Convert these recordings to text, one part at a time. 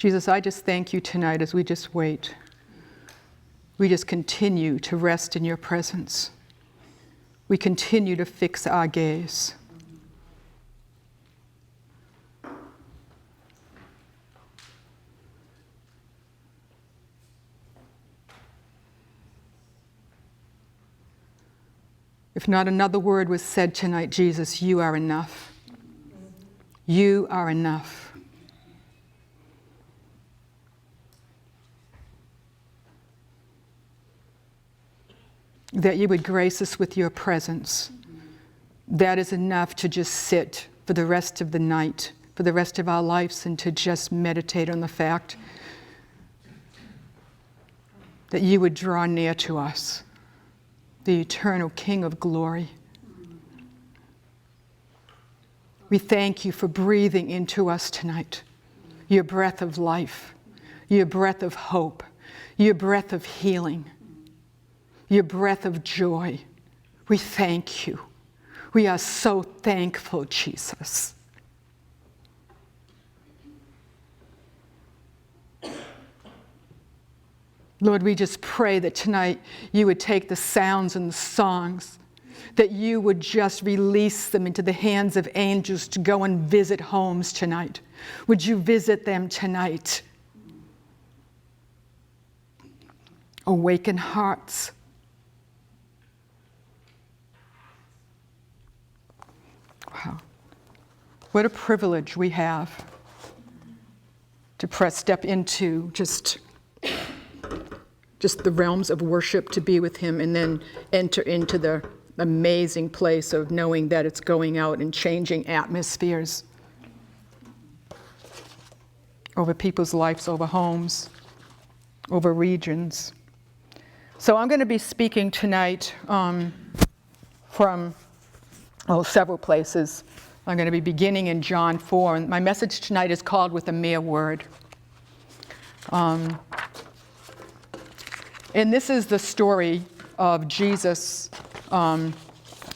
Jesus, I just thank you tonight as we just wait. We just continue to rest in your presence. We continue to fix our gaze. If not another word was said tonight, Jesus, you are enough. You are enough. That you would grace us with your presence. That is enough to just sit for the rest of the night, for the rest of our lives, and to just meditate on the fact that you would draw near to us, the eternal King of glory. We thank you for breathing into us tonight, your breath of life, your breath of hope, your breath of healing, your breath of joy. We thank you. We are so thankful, Jesus. Lord, we just pray that tonight you would take the sounds and the songs, that you would just release them into the hands of angels to go and visit homes tonight. Would you visit them tonight? Awaken hearts. Wow. What a privilege we have to step into just the realms of worship, to be with him, and then enter into the amazing place of knowing that it's going out and changing atmospheres over people's lives, over homes, over regions. So I'm going to be speaking tonight from several places. I'm going to be beginning in John 4, and my message tonight is called With a Mere Word. And this is the story of Jesus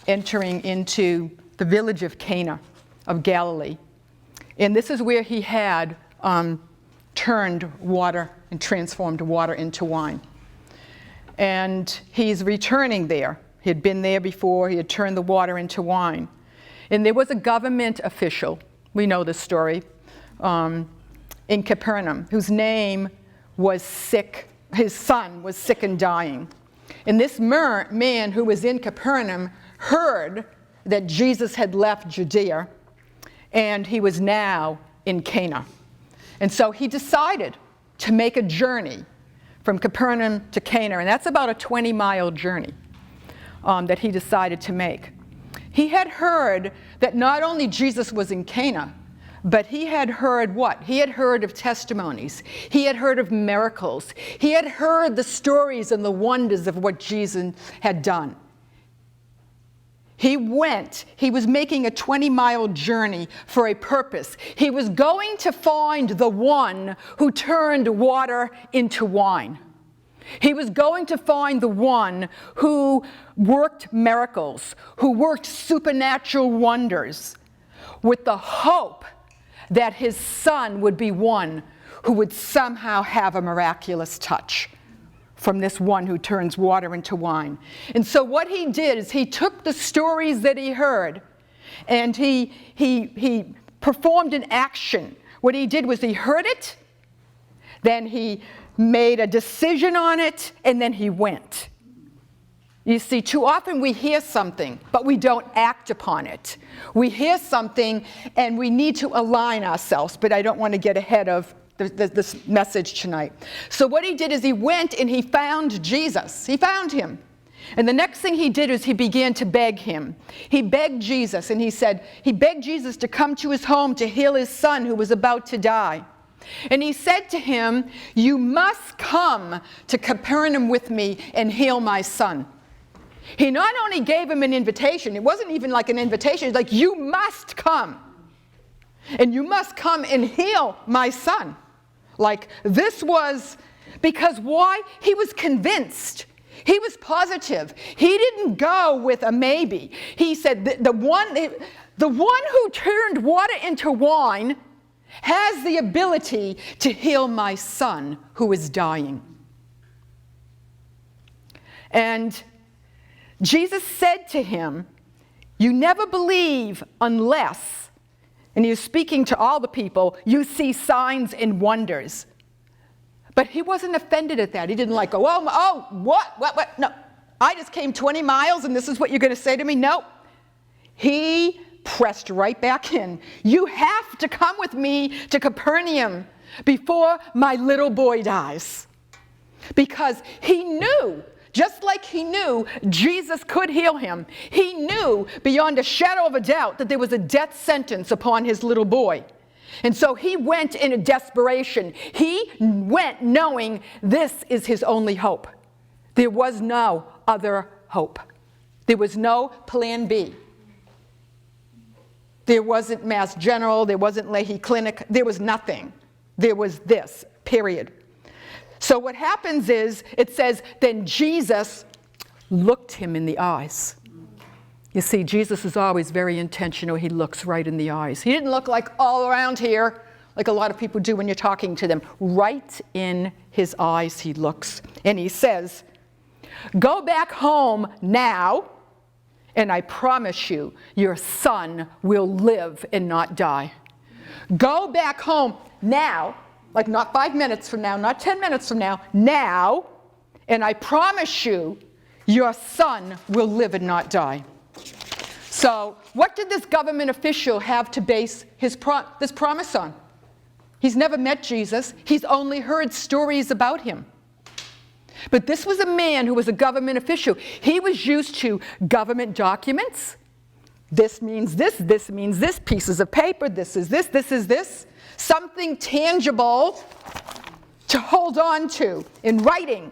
entering into the village of Cana of Galilee. And this is where he had turned water and transformed water into wine. And he's returning there. He had been there before. He had turned the water into wine. And there was a government official, we know this story, in Capernaum, whose name was sick. His son was sick and dying. And this man who was in Capernaum heard that Jesus had left Judea and he was now in Cana. And so he decided to make a journey from Capernaum to Cana, and that's about a 20-mile journey that he decided to make. He had heard that not only Jesus was in Cana, but he had heard what? He had heard of testimonies. He had heard of miracles. He had heard the stories and the wonders of what Jesus had done. He was making a 20-mile journey for a purpose. He was going to find the one who turned water into wine. He was going to find the one who worked miracles, who worked supernatural wonders, with the hope that his son would be one who would somehow have a miraculous touch from this one who turns water into wine. And so what he did is he took the stories that he heard and he performed an action. What he did was he heard it, then he made a decision on it, and then he went. You see, too often we hear something, but we don't act upon it. We hear something, and we need to align ourselves, but I don't want to get ahead of this message tonight. So what he did is he went and he found Jesus. He found him. And the next thing he did is he began to beg him. He begged Jesus, and he begged Jesus to come to his home to heal his son who was about to die. And he said to him, "You must come to Capernaum with me and heal my son." He not only gave him an invitation, it wasn't even like an invitation, it's like, you must come. And you must come and heal my son. Like, this was, because why? He was convinced. He was positive. He didn't go with a maybe. He said, the one who turned water into wine has the ability to heal my son who is dying. And Jesus said to him, you never believe unless, and he was speaking to all the people, you see signs and wonders. But he wasn't offended at that. He didn't like go, what? No, I just came 20 miles and this is what you're going to say to me? No. He pressed right back in. You have to come with me to Capernaum before my little boy dies. Because he knew, just like he knew Jesus could heal him, he knew beyond a shadow of a doubt that there was a death sentence upon his little boy. And so he went in a desperation. He went knowing this is his only hope. There was no other hope. There was no plan B. There wasn't Mass General, there wasn't Leahy Clinic, there was nothing. There was this, period. So what happens is, it says, then Jesus looked him in the eyes. You see, Jesus is always very intentional. He looks right in the eyes. He didn't look like all around here, like a lot of people do when you're talking to them. Right in his eyes he looks. And he says, go back home now, and I promise you, your son will live and not die. Go back home now, like not 5 minutes from now, not 10 minutes from now, and I promise you, your son will live and not die. So what did this government official have to base this promise on? He's never met Jesus. He's only heard stories about him. But this was a man who was a government official. He was used to government documents. This means this means this, pieces of paper, this is this. Something tangible to hold on to in writing.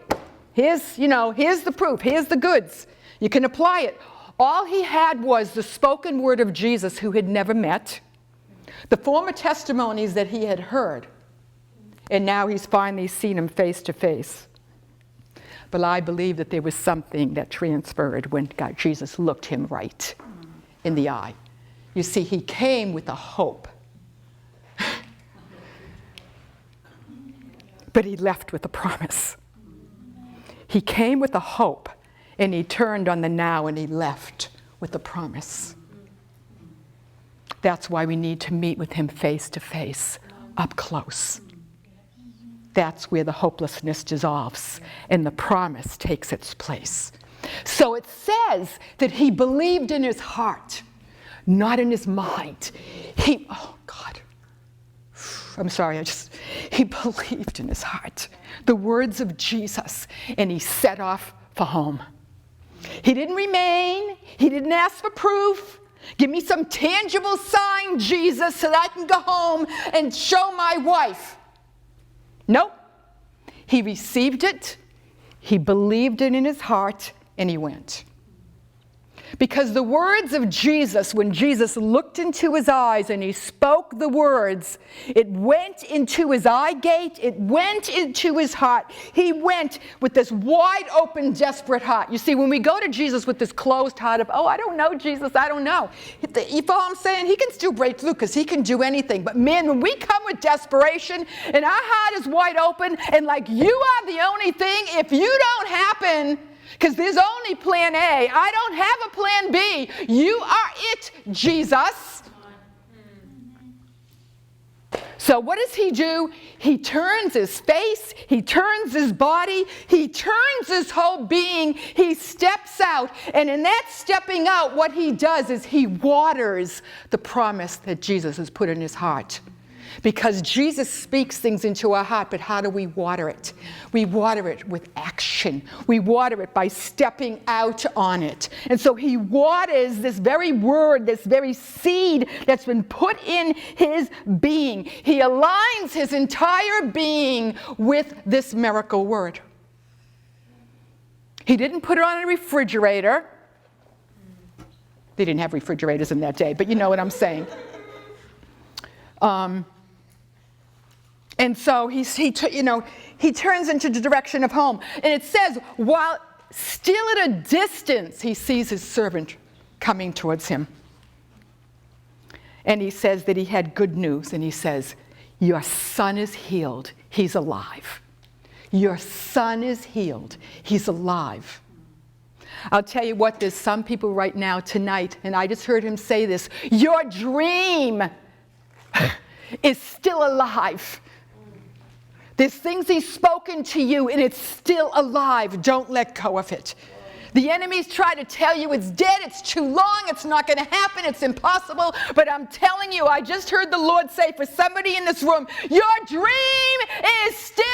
Here's the proof, here's the goods. You can apply it. All he had was the spoken word of Jesus, who had never met, the former testimonies that he had heard, and now he's finally seen him face to face. But I believe that there was something that transferred when Jesus looked him right in the eye. You see, he came with a hope. But he left with a promise. He came with a hope, and he turned on the now, and he left with a promise. That's why we need to meet with him face to face, up close. That's where the hopelessness dissolves and the promise takes its place. So it says that he believed in his heart, not in his mind. He believed in his heart the words of Jesus, and he set off for home. He didn't remain. He didn't ask for proof. Give me some tangible sign, Jesus, so that I can go home and show my wife. Nope. He received it, he believed it in his heart, and he went. Because the words of Jesus, when Jesus looked into his eyes and he spoke the words, it went into his eye gate, it went into his heart. He went with this wide open, desperate heart. You see, when we go to Jesus with this closed heart of, I don't know, Jesus, I don't know. You follow what I'm saying? He can still break through because he can do anything. But man, when we come with desperation and our heart is wide open and like you are the only thing, if you don't happen, because there's only plan A. I don't have a plan B. You are it, Jesus. So what does he do? He turns his face, he turns his body, he turns his whole being, he steps out. And in that stepping out, what he does is he waters the promise that Jesus has put in his heart. Because Jesus speaks things into our heart, but how do we water it? We water it with action. We water it by stepping out on it. And so he waters this very word, this very seed that's been put in his being. He aligns his entire being with this miracle word. He didn't put it on a refrigerator. They didn't have refrigerators in that day, but you know what I'm saying. And so he turns into the direction of home. And it says, while still at a distance, he sees his servant coming towards him. And he says that he had good news. And he says, Your son is healed. He's alive. Your son is healed. He's alive. I'll tell you what, there's some people right now tonight, and I just heard him say this, your dream is still alive. There's things he's spoken to you, and it's still alive. Don't let go of it. The enemies try to tell you it's dead, it's too long, it's not going to happen, it's impossible. But I'm telling you, I just heard the Lord say for somebody in this room, your dream is still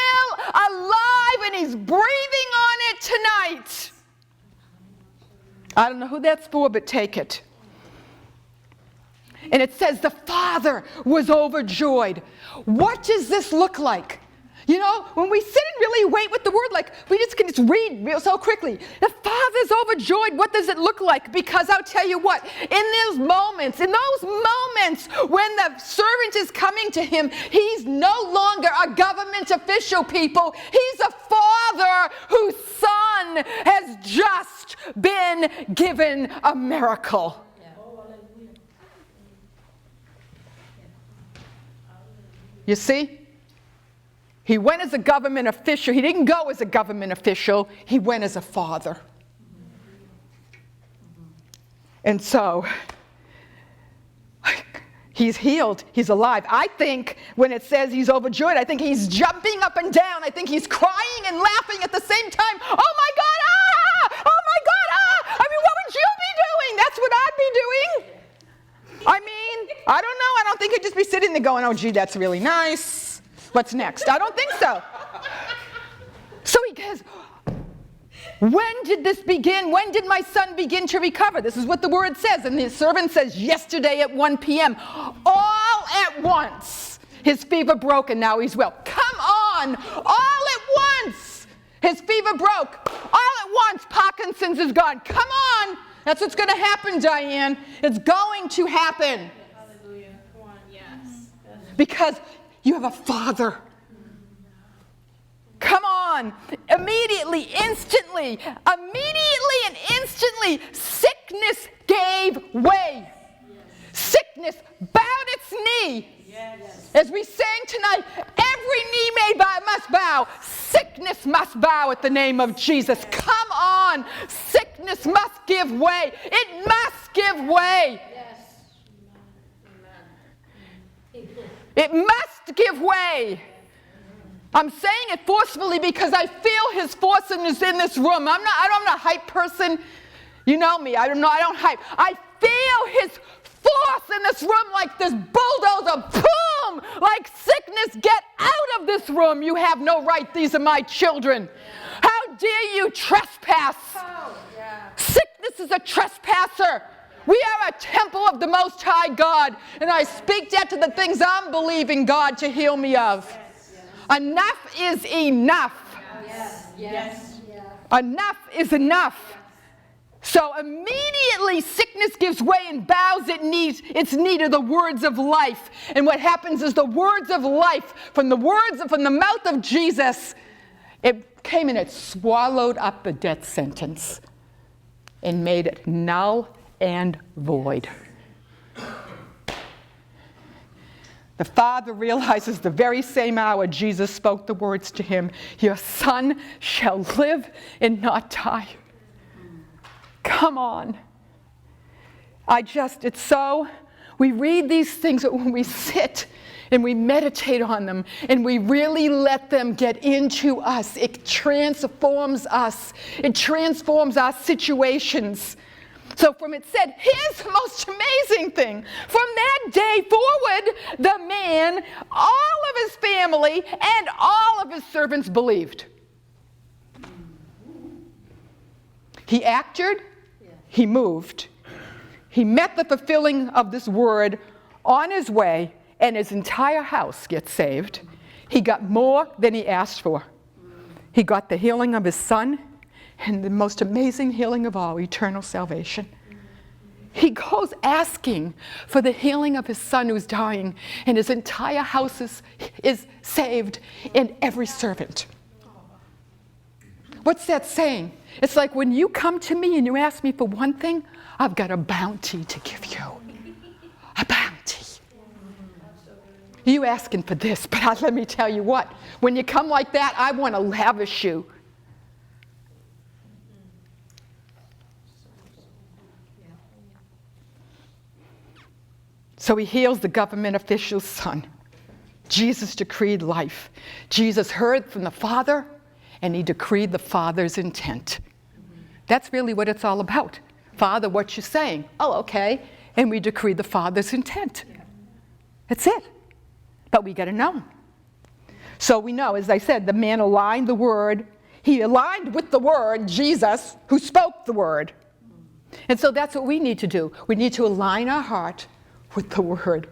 alive, and he's breathing on it tonight. I don't know who that's for, but take it. And it says the Father was overjoyed. What does this look like? You know, when we sit and really wait with the word, like we just can just read so quickly. The Father's overjoyed. What does it look like? Because I'll tell you what, in those moments when the servant is coming to him, he's no longer a government official, people. He's a father whose son has just been given a miracle. You see? He went as a government official. He didn't go as a government official. He went as a father. And so, he's healed. He's alive. I think when it says he's overjoyed, I think he's jumping up and down. I think he's crying and laughing at the same time. Oh my God, ah! Oh my God, ah! I mean, what would you be doing? That's what I'd be doing. I mean, I don't know. I don't think he'd just be sitting there going, oh gee, that's really nice. What's next? I don't think so. So he goes, when did this begin? When did my son begin to recover? This is what the word says. And the servant says, yesterday at 1 p.m. All at once, his fever broke and now he's well. Come on, all at once, his fever broke. All at once, Parkinson's is gone. Come on. That's what's going to happen, Diane. It's going to happen. Hallelujah. Come on, yes. Because you have a father. Come on. Immediately and instantly, sickness gave way. Sickness bowed its knee. Yes. As we sang tonight, every knee must bow. Sickness must bow at the name of Jesus. Come on. Sickness must give way. It must give way. It must give way. I'm saying it forcefully because I feel his force is in this room. I'm not a hype person. You know me. I don't hype. I feel his force in this room like this bulldozer. Boom! Like sickness, get out of this room. You have no right. These are my children. How dare you trespass? Sickness is a trespasser. We are a temple of the Most High God, and I speak that to the things I'm believing God to heal me of. Yes, yes. Enough is enough. Yes, yes. Enough is enough. So immediately sickness gives way and bows its knee to the words of life. And what happens is the words of life, from the mouth of Jesus, it came and it swallowed up the death sentence and made it null and void. The Father realizes the very same hour Jesus spoke the words to him, your son shall live and not die. Come on. We read these things, but when we sit and we meditate on them and we really let them get into us, it transforms us. It transforms our situations. So it said, here's the most amazing thing. From that day forward, the man, all of his family, and all of his servants believed. He acted, he moved, he met the fulfilling of this word on his way, and his entire house gets saved. He got more than he asked for. He got the healing of his son, and the most amazing healing of all, eternal salvation. He goes asking for the healing of his son who's dying, and his entire house is saved, and every servant. What's that saying? It's like when you come to me and you ask me for one thing, I've got a bounty to give you. A bounty. You asking for this, but let me tell you what. When you come like that, I want to lavish you. So he heals the government official's son. Jesus decreed life. Jesus heard from the Father, and he decreed the Father's intent. That's really what it's all about. Father, what you saying? Oh, okay. And we decree the Father's intent. That's it. But we got to know. So we know, as I said, the man aligned the word. He aligned with the word, Jesus, who spoke the word. And so that's what we need to do. We need to align our heart with the word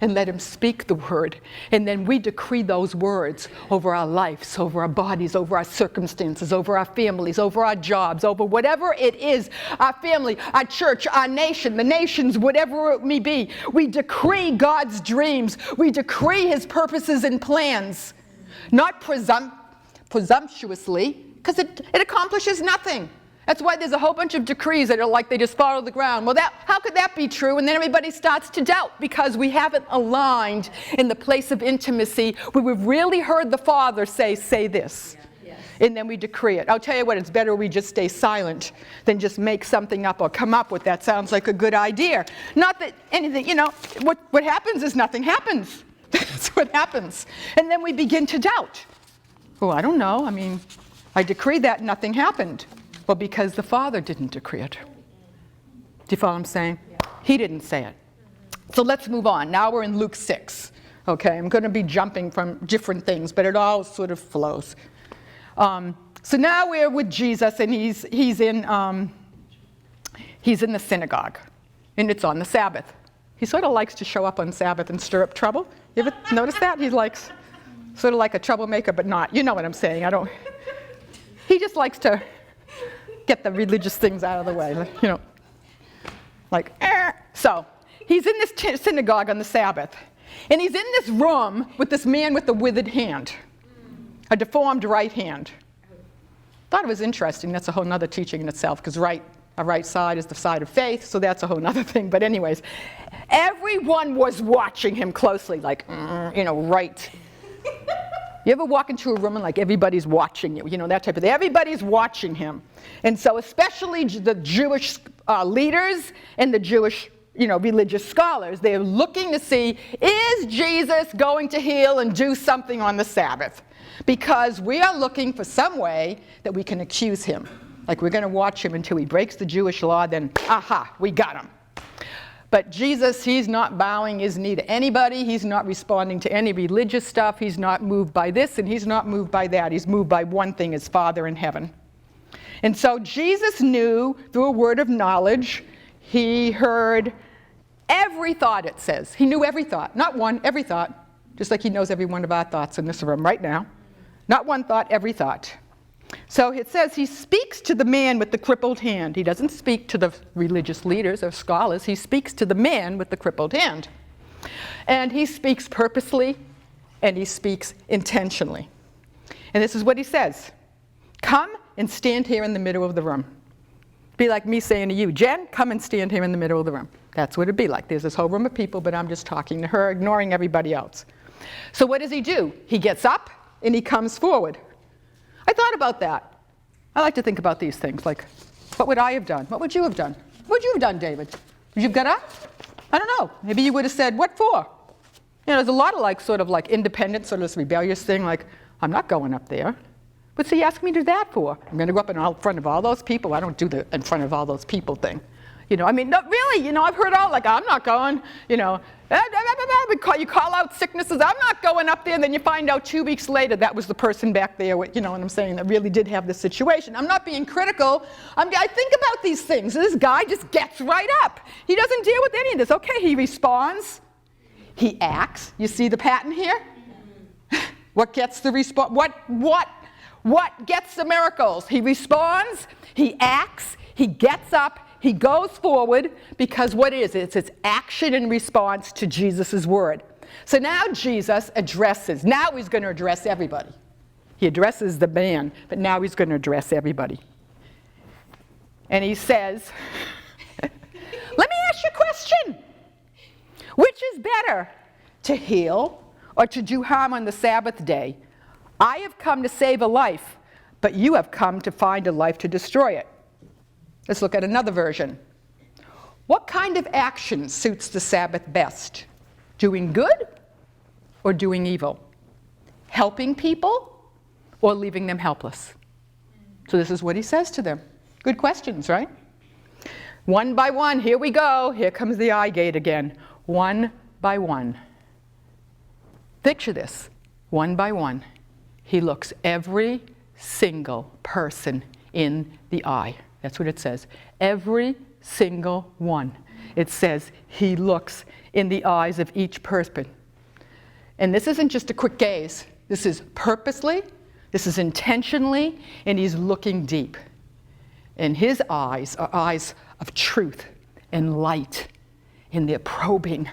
and let him speak the word. And then we decree those words over our lives, over our bodies, over our circumstances, over our families, over our jobs, over whatever it is, our family, our church, our nation, the nations, whatever it may be. We decree God's dreams. We decree his purposes and plans, not presumptuously, because it accomplishes nothing. That's why there's a whole bunch of decrees that are like they just follow the ground. Well, how could that be true? And then everybody starts to doubt because we haven't aligned in the place of intimacy where we've really heard the Father say this. Yeah. Yes. And then we decree it. I'll tell you what, it's better we just stay silent than just make something up or come up with that sounds like a good idea. Not that anything, what happens is nothing happens. That's what happens. And then we begin to doubt. Well, I don't know. I mean, I decreed that and nothing happened. Well, because the Father didn't decree it. Do you follow what I'm saying? Yeah. He didn't say it. So let's move on. Now we're in Luke 6. Okay, I'm going to be jumping from different things, but it all sort of flows. So now we're with Jesus, and he's in the synagogue, and it's on the Sabbath. He sort of likes to show up on Sabbath and stir up trouble. You ever notice that? He's like sort of like a troublemaker, but not. You know what I'm saying? He just likes to get the religious things out of the way, So he's in this synagogue on the Sabbath, and he's in this room with this man with a withered hand, a deformed right hand. Thought it was interesting. That's a whole nother teaching in itself, because our right side is the side of faith, so that's a whole nother thing. But anyways, everyone was watching him closely, like, right. You ever walk into a room and like everybody's watching you, that type of thing. Everybody's watching him. And so especially the Jewish leaders and the Jewish, religious scholars, they're looking to see, is Jesus going to heal and do something on the Sabbath? Because we are looking for some way that we can accuse him. Like we're going to watch him until he breaks the Jewish law, then, aha, we got him. But Jesus, he's not bowing his knee to anybody. He's not responding to any religious stuff. He's not moved by this, and he's not moved by that. He's moved by one thing, his Father in heaven. And so Jesus knew through a word of knowledge, he heard every thought, it says. He knew every thought. Not one, every thought. Just like he knows every one of our thoughts in this room right now. Not one thought, every thought. So it says he speaks to the man with the crippled hand. He doesn't speak to the religious leaders or scholars. He speaks to the man with the crippled hand. And he speaks purposely, and he speaks intentionally. And this is what he says. Come and stand here in the middle of the room. Be like me saying to you, Jen, come and stand here in the middle of the room. That's what it'd be like. There's this whole room of people, but I'm just talking to her, ignoring everybody else. So what does he do? He gets up, and he comes forward. I thought about that. I like to think about these things, like, what would I have done? What would you have done? What would you have done, David? Would you have got up? I don't know. Maybe you would have said, what for? There's a lot of sort of independent, sort of this rebellious thing, like, I'm not going up there. What's he asking me to do that for? I'm going to go up in front of all those people. I don't do the in front of all those people thing. Not really, I've heard all, I'm not going, you call out sicknesses, I'm not going up there, and then you find out 2 weeks later that was the person back there, what I'm saying, that really did have this situation. I'm not being critical. I think about these things. This guy just gets right up. He doesn't deal with any of this. Okay, he responds. He acts. You see the pattern here? What gets the response? What gets the miracles? He responds, he acts, he gets up, he goes forward, because what is it? It's action in response to Jesus' word. So now Jesus addresses. Now he's going to address everybody. He addresses the man, but now he's going to address everybody. And he says, let me ask you a question. Which is better, to heal or to do harm on the Sabbath day. I have come to save a life, but you have come to find a life to destroy it. Let's look at another version. What kind of action suits the Sabbath best? Doing good or doing evil? Helping people or leaving them helpless? So this is what he says to them. Good questions, right? One by one, here we go. Here comes the eye gate again. One by one. Picture this. One by one, he looks every single person in the eye. That's what it says. Every single one. It says he looks in the eyes of each person. And this isn't just a quick gaze. This is purposely, this is intentionally, and he's looking deep. And his eyes are eyes of truth and light, and they're probing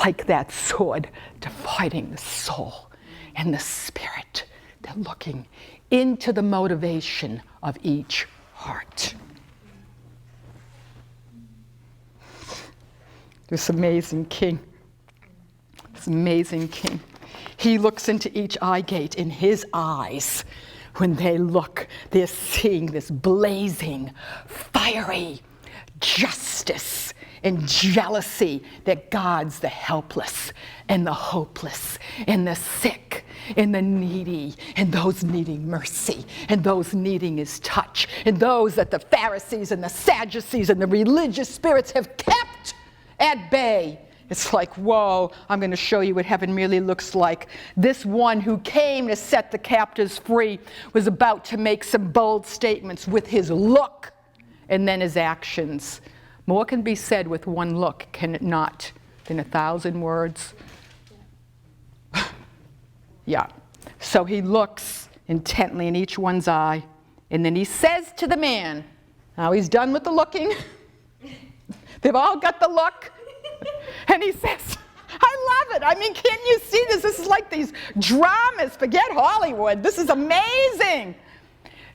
like that sword, dividing the soul and the spirit. They're looking into the motivation of each heart. This amazing king, this amazing king. He looks into each eye gate. In his eyes, when they look, they're seeing this blazing, fiery justice and jealousy that guards the helpless and the hopeless and the sick and the needy and those needing mercy and those needing his touch and those that the Pharisees and the Sadducees and the religious spirits have kept at bay. It's like, whoa, I'm going to show you what heaven really looks like. This one who came to set the captives free was about to make some bold statements with his look and then his actions. More can be said with one look, can it not, than 1,000 words? Yeah. So he looks intently in each one's eye, and then he says to the man, now he's done with the looking. They've all got the look. And he says, I love it. I mean, can't you see this? This is like these dramas. Forget Hollywood. This is amazing.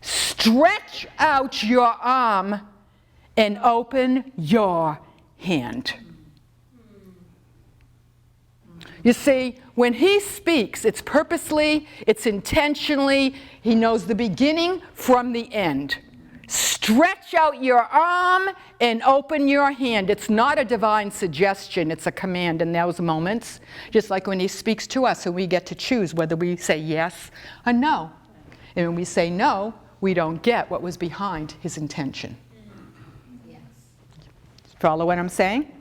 Stretch out your arm and open your hand. You see, when he speaks, it's purposely, it's intentionally. He knows the beginning from the end. Stretch out your arm and open your hand. It's not a divine suggestion, it's a command in those moments. Just like when he speaks to us and we get to choose whether we say yes or no. And when we say no, we don't get what was behind his intention. Yes. Follow what I'm saying?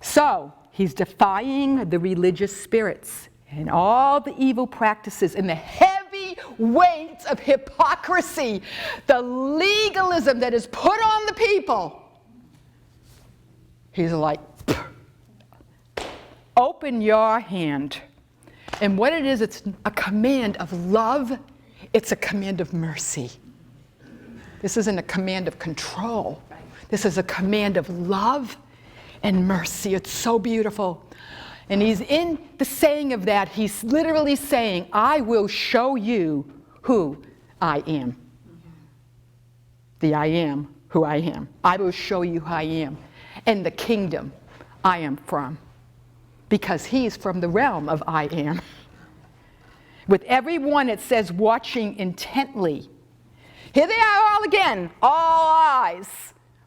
So, he's defying the religious spirits and all the evil practices and the heavy weight of hypocrisy, the legalism that is put on the people. He's like, open your hand. And what it is, it's a command of love. It's a command of mercy. This isn't a command of control. This is a command of love and mercy. It's so beautiful. And he's in the saying of that, he's literally saying, I will show you who I am. The I am who I am. I will show you who I am. And the kingdom I am from. Because he's from the realm of I am. With everyone, it says, watching intently. Here they are all again, all eyes.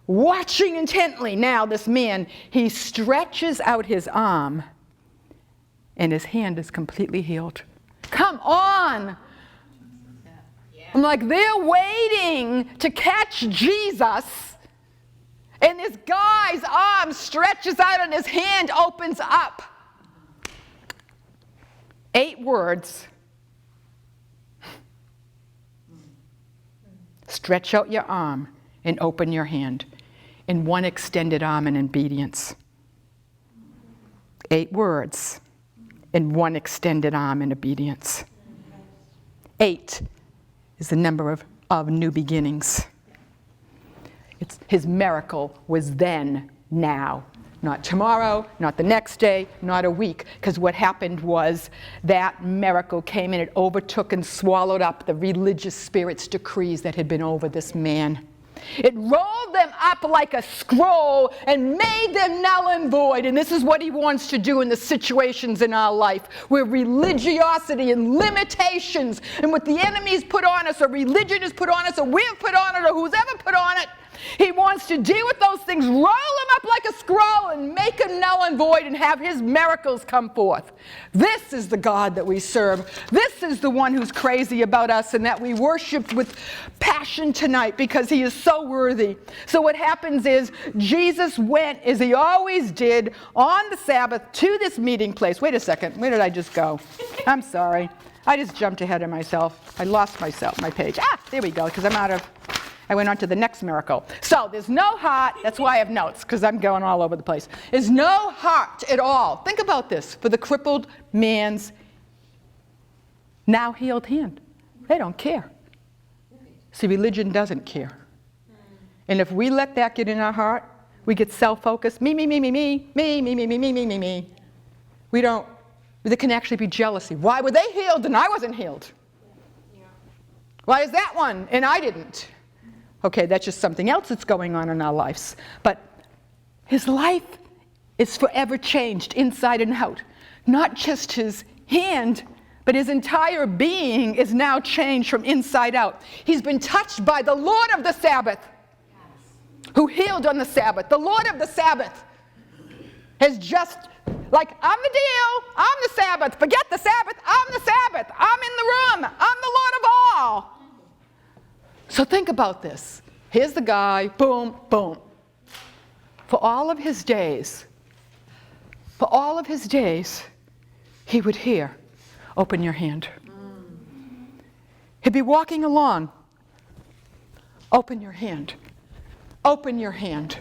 Watching intently. Now this man, he stretches out his arm and his hand is completely healed. Come on. I'm like, they're waiting to catch Jesus, and this guy's arm stretches out and his hand opens up. 8 words. Stretch out your arm and open your hand. In one extended arm in obedience. 8 words. In one extended arm in obedience. 8 is the number of new beginnings. His miracle was then, now. Not tomorrow, not the next day, not a week. Because what happened was that miracle came and it overtook and swallowed up the religious spirit's decrees that had been over this man. It rolled them up like a scroll and made them null and void. And this is what he wants to do in the situations in our life where religiosity and limitations and what the enemy's put on us, or religion has put on us, or we've put on it, or who's ever put on it. He wants to deal with those things, roll them up like a scroll and make them null and void and have his miracles come forth. This is the God that we serve. This is the one who's crazy about us and that we worship with passion tonight because he is so worthy. So what happens is Jesus went, as he always did, on the Sabbath to this meeting place. Wait a second. Where did I just go? I'm sorry. I just jumped ahead of myself. I lost my page. There we go, because I went on to the next miracle. So there's no heart. That's why I have notes, because I'm going all over the place. There's no heart at all. Think about this. For the crippled man's now healed hand. They don't care. See, religion doesn't care. And if we let that get in our heart, we get self-focused. Me, me, me, me, me, me, me, me, me, me, me, me, me. We don't. There can actually be jealousy. Why were they healed and I wasn't healed? Why is that one and I didn't? Okay, that's just something else that's going on in our lives. But his life is forever changed inside and out. Not just his hand, but his entire being is now changed from inside out. He's been touched by the Lord of the Sabbath, who healed on the Sabbath. The Lord of the Sabbath has just, like, I'm the deal, I'm the Sabbath. Forget the Sabbath, I'm the Sabbath. I'm in the room, I'm the Lord of all. So think about this. Here's the guy, boom, boom. For all of his days, he would hear, open your hand. He'd be walking along, open your hand, open your hand,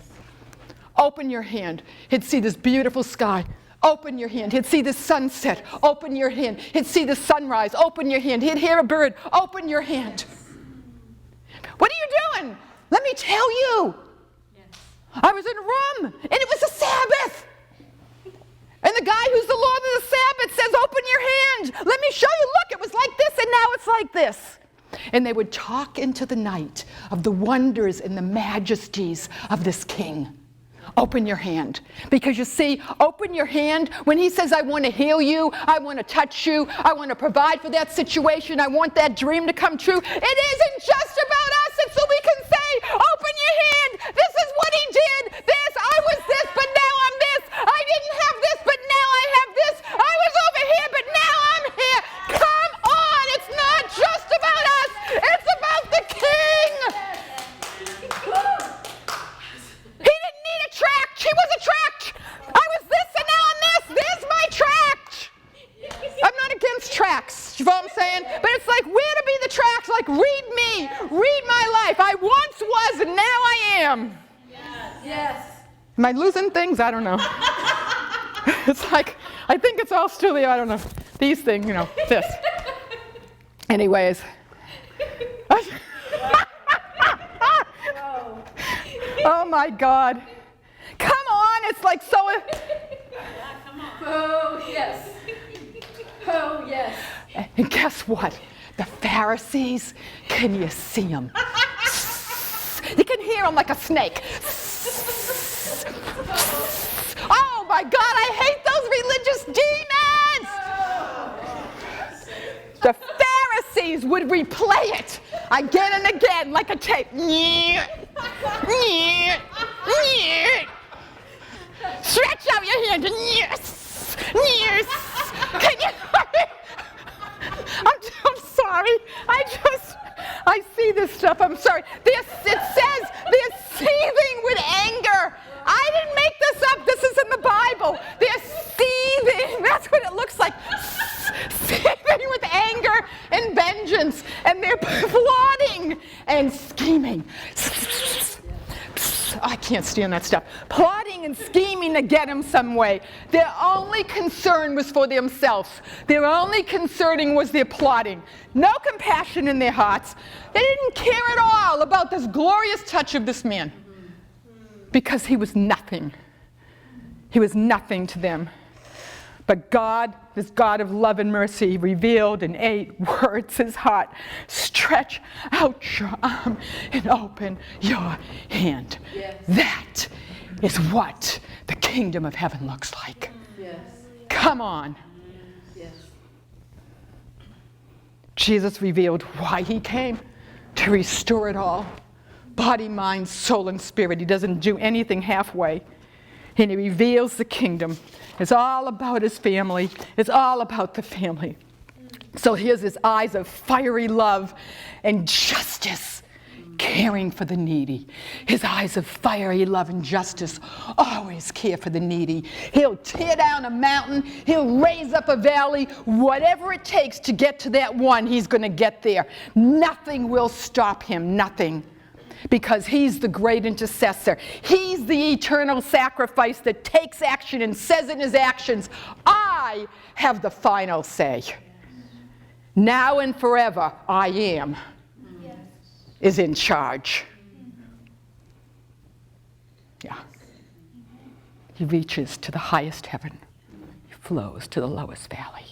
open your hand. He'd see this beautiful sky, open your hand. He'd see the sunset, open your hand. He'd see the sunrise, open your hand. He'd hear a bird, open your hand. What are you doing? Let me tell you. Yes. I was in a room, and it was a Sabbath. And the guy who's the Lord of the Sabbath says, open your hand. Let me show you. Look, it was like this, and now it's like this. And they would talk into the night of the wonders and the majesties of this king. Open your hand. Because you see, open your hand, when he says, I want to heal you, I want to touch you, I want to provide for that situation, I want that dream to come true, it isn't just about us. It's so we can say, open your hand. This is what he did. This, I was this, but now I'm this. I didn't have this, but now I have this. I was over here, but now I'm here. Come on. It's not just about us. It's about the king. He didn't need a tract. He was a tract. I was this and now I'm this. There's my tract. I'm not against tracts. You know what I'm saying? But it's like, where to be the tract? Like, read me. Read my life. I once was and now I am. Yes. Am I losing things? I don't know. It's like, I think it's all still there. I don't know. These things, you know, this. Anyways. Oh my God. Come on, it's like so. Yeah, come on. Oh, yes. Oh, yes. And guess what? The Pharisees, can you see them? You can hear them like a snake. Oh my God, I hate those religious demons. The Pharisees would replay it again and again like a tape. Stretch out your hand. Yes. Can you? I'm sorry. I see this stuff. I'm sorry. It says they're seething with anger. I didn't make this up. This is in the Bible. They're seething. That's what it looks like. Seething with anger and vengeance. And they're plotting and scheming. I can't stand that stuff. Plotting and scheming to get him some way. Their only concern was for themselves. Their only concerning was their plotting. No compassion in their hearts. They didn't care at all about this glorious touch of this man. Because he was nothing. He was nothing to them. But God, this God of love and mercy, revealed in 8 words his heart. Stretch out your arm and open your hand. Yes. That is what the kingdom of heaven looks like. Yes. Come on. Yes. Jesus revealed why he came, to restore it all. Body, mind, soul, and spirit. He doesn't do anything halfway. And he reveals the kingdom. It's all about his family. It's all about the family. So here's his eyes of fiery love and justice, caring for the needy. His eyes of fiery love and justice always care for the needy. He'll tear down a mountain. He'll raise up a valley. Whatever it takes to get to that one, he's going to get there. Nothing will stop him. Nothing. Because he's the great intercessor. He's the eternal sacrifice that takes action and says in his actions, I have the final say. Now and forever, I am is in charge. Yeah. He reaches to the highest heaven. He flows to the lowest valley.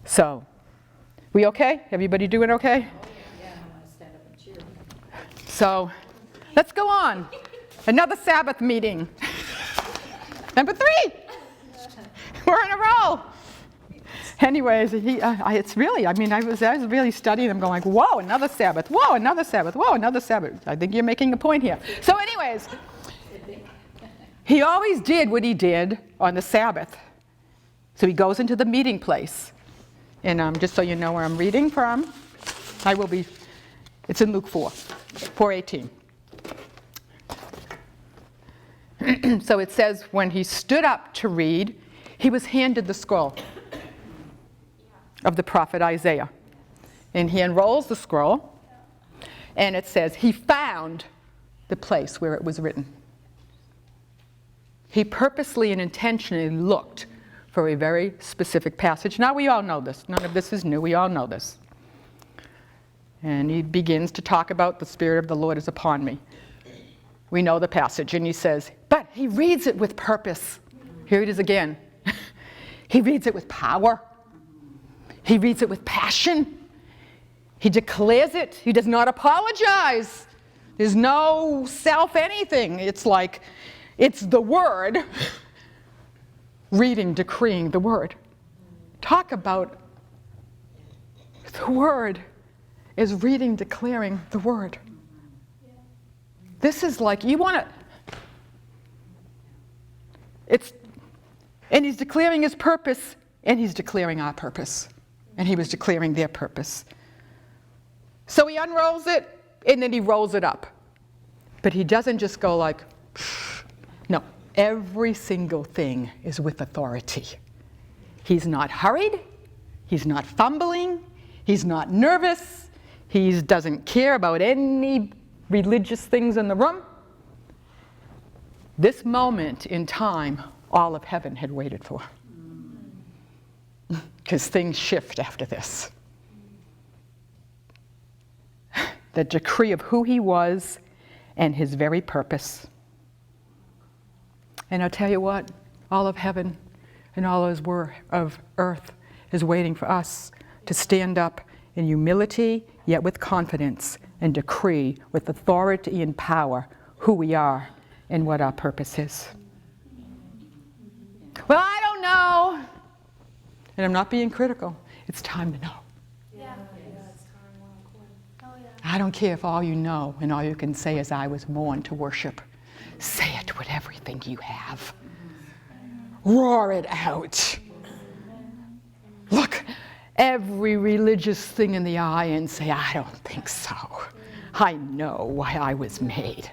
So, we okay? Everybody doing okay? So, let's go on. Another Sabbath meeting. Number 3. We're in a row. Anyways, it's really, I was really studying them going like, whoa, another Sabbath. Whoa, another Sabbath. Whoa, another Sabbath. I think you're making a point here. So anyways, he always did what he did on the Sabbath. So he goes into the meeting place. And just so you know where I'm reading from, it's in Luke 4:18. So it says, when he stood up to read, he was handed the scroll of the prophet Isaiah. And he unrolls the scroll, and it says, he found the place where it was written. He purposely and intentionally looked for a very specific passage. Now we all know this. None of this is new. We all know this. And he begins to talk about the Spirit of the Lord is upon me. We know the passage, and he says, but he reads it with purpose. Here it is again. He reads it with power. He reads it with passion. He declares it. He does not apologize. There's no self-anything. It's like, it's the Word, reading, decreeing the Word. Talk about the Word is reading, declaring the Word. This is like, you want to, and he's declaring his purpose, and he's declaring our purpose. And he was declaring their purpose. So he unrolls it, and then he rolls it up. But he doesn't just go like, no, every single thing is with authority. He's not hurried, he's not fumbling, he's not nervous, he doesn't care about any religious things in the room. This moment in time, all of heaven had waited for. Because things shift after this. The decree of who he was and his very purpose. And I'll tell you what, all of heaven and all of earth is waiting for us to stand up in humility, yet with confidence, and decree with authority and power who we are and what our purpose is. Well, I don't know. And I'm not being critical. It's time to know. I don't care if all you know and all you can say is, I was born to worship. Say it with everything you have. Roar it out. Look every religious thing in the eye and say, I don't think so. I know why I was made.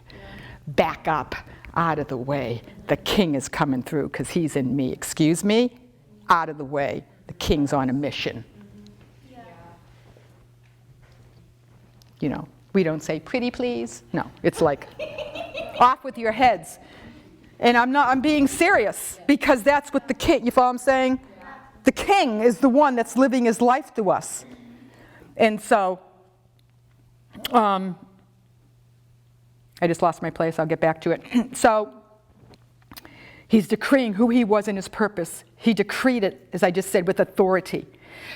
Back up, out of the way. The king is coming through because he's in me. Excuse me? Out of the way. The king's on a mission. You know, we don't say, pretty please. No, it's like, off with your heads. And I'm being serious, because that's what the king, you follow what I'm saying? The king is the one that's living his life through us. And so, I just lost my place, I'll get back to it. So, He's decreeing who he was and his purpose. He decreed it, as I just said, with authority.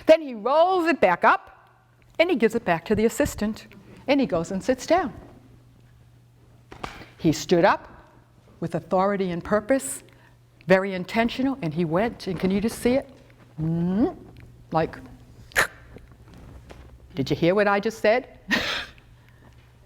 Then he rolls it back up, and he gives it back to the assistant, and he goes and sits down. He stood up with authority and purpose, very intentional, and he went, and can you just see it? Like, did you hear what I just said?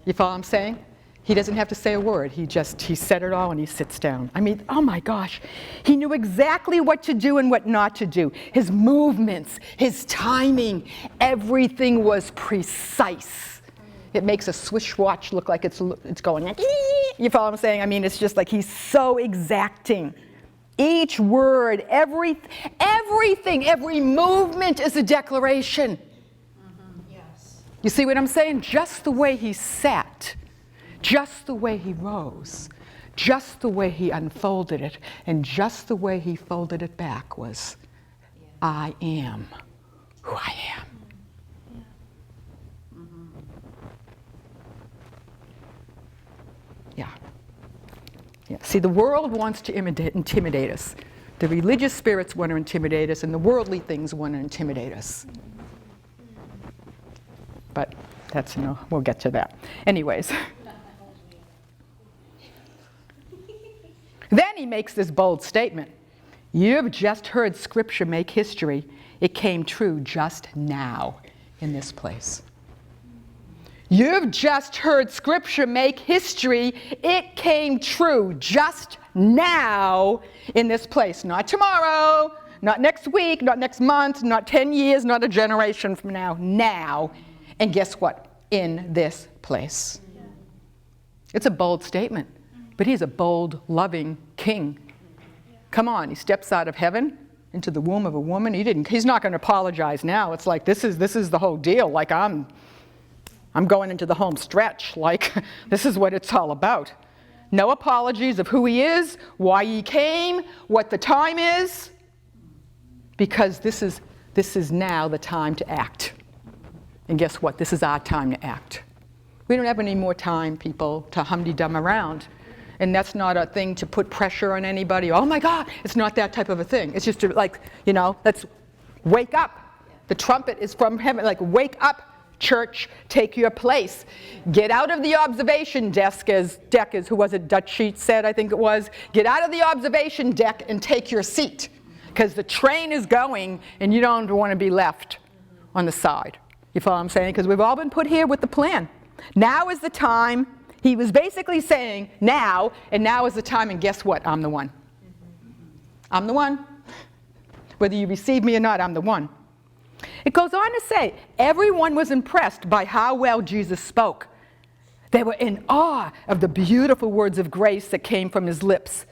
You follow what I'm saying? He doesn't have to say a word. He said it all and he sits down. I mean, oh my gosh. He knew exactly what to do and what not to do. His movements, his timing, everything was precise. It makes a Swiss watch look like it's going like, you follow what I'm saying? I mean, it's just like he's so exacting. Each word, everything, every movement is a declaration. Yes. You see what I'm saying? Just the way he sat, just the way he rose, just the way he unfolded it, and just the way he folded it back was, I am who I am. Yeah. Yeah. See, the world wants to intimidate us. The religious spirits want to intimidate us, and the worldly things want to intimidate us. But that's, we'll get to that. Anyways. Then he makes this bold statement. You've just heard Scripture make history. It came true just now in this place. You've just heard Scripture make history. It came true just now in this place. Not tomorrow, not next week, not next month, not 10 years, not a generation from now. Now. And guess what? In this place. It's a bold statement. But he's a bold, loving king. Come on, he steps out of heaven into the womb of a woman. He's not going to apologize now. It's like, this is the whole deal. Like, I'm going into the home stretch. Like, this is what it's all about. No apologies of who he is, why he came, what the time is, because this is now the time to act. And guess what? This is our time to act. We don't have any more time, people, to humdy-dum around. And that's not a thing to put pressure on anybody. Oh my God, it's not that type of a thing. It's just like, let's wake up. The trumpet is from heaven. Like, wake up, church, take your place. Get out of the observation deck, as who was it, Dutch Sheet said, I think it was. Get out of the observation deck and take your seat. Because the train is going and you don't want to be left on the side. You follow what I'm saying? Because we've all been put here with the plan. Now is the time. He was basically saying now, and now is the time, and guess what? I'm the one. I'm the one. Whether you receive me or not, I'm the one. It goes on to say, everyone was impressed by how well Jesus spoke. They were in awe of the beautiful words of grace that came from his lips.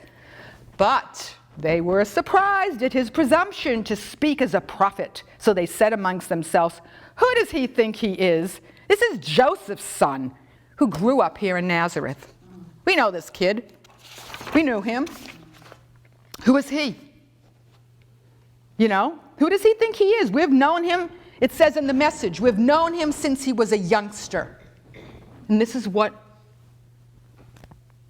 But they were surprised at his presumption to speak as a prophet. So they said amongst themselves, who does he think he is? This is Joseph's son, who grew up here in Nazareth. We know this kid. We knew him. Who is he? Who does he think he is? We've known him, it says in the message, we've known him since he was a youngster. And this is what